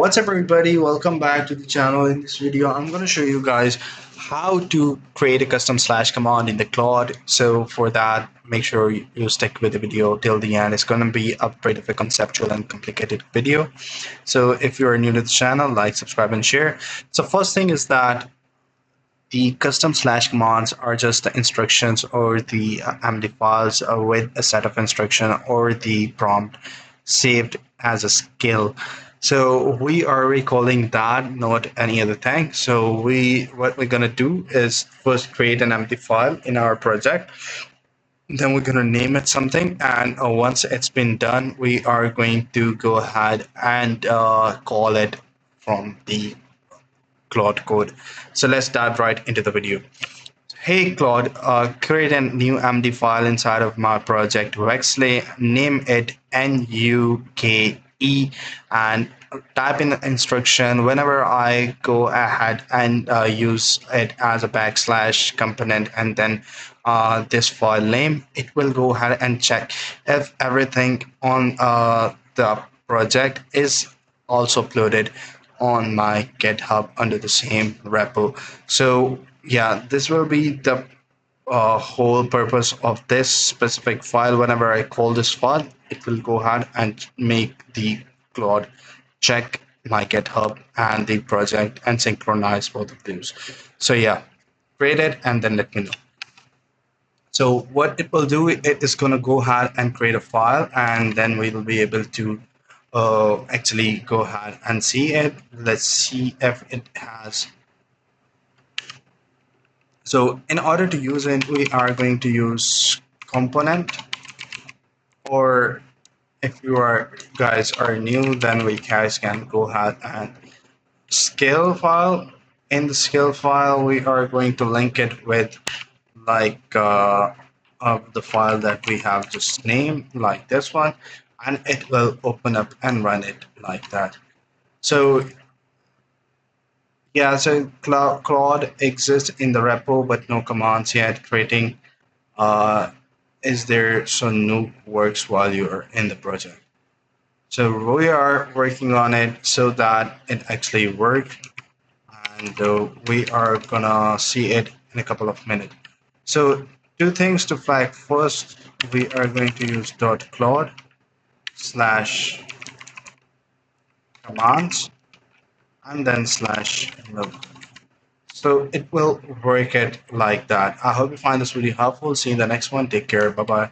What's up, everybody? Welcome back to the channel. In this video, I'm going to show you guys how to create a custom slash command in the Claude. So for that, make sure you stick with the video till the end. It's going to be a bit of a conceptual and complicated video. So if you're new to the channel, like, subscribe, and share. So first thing is that the custom slash commands are just the instructions or the MD files with a set of instruction or the prompt saved as a skill. So we are recalling that, not any other thing. So what we're gonna do is first create an empty file in our project. Then we're gonna name it something, and once it's been done, we are going to go ahead and call it from the Claude Code. So let's dive right into the video. Hey Claude, create a new MD file inside of my project Wexley, name it NUKE, and type in the instruction. Whenever I go ahead and use it as a backslash component and then this file name, it will go ahead and check if everything on the project is also uploaded on my GitHub under the same repo. So yeah, this will be the whole purpose of this specific file. Whenever I call this file, it will go ahead and make the Claude check my GitHub and the project and synchronize both of those. So yeah, create it and then let me know. So what it will do, it is going to go ahead and create a file, and then we will be able to actually go ahead and see it. Let's see if it has. So in order to use it, we are going to use component, or if you are guys are new, then we guys can go ahead and scale file. In the scale file, we are going to link it with like of the file that we have just named, like this one, and it will open up and run it like that. So yeah, so Claude exists in the repo, but no commands yet. Creating is there, so no works while you are in the project. So we are working on it so that it actually works, and we are gonna see it in a couple of minutes. So two things to flag. First, we are going to use .claude slash commands and then slash no. So it will work it like that. I hope you find this really helpful. See you in the next one. Take care. Bye bye.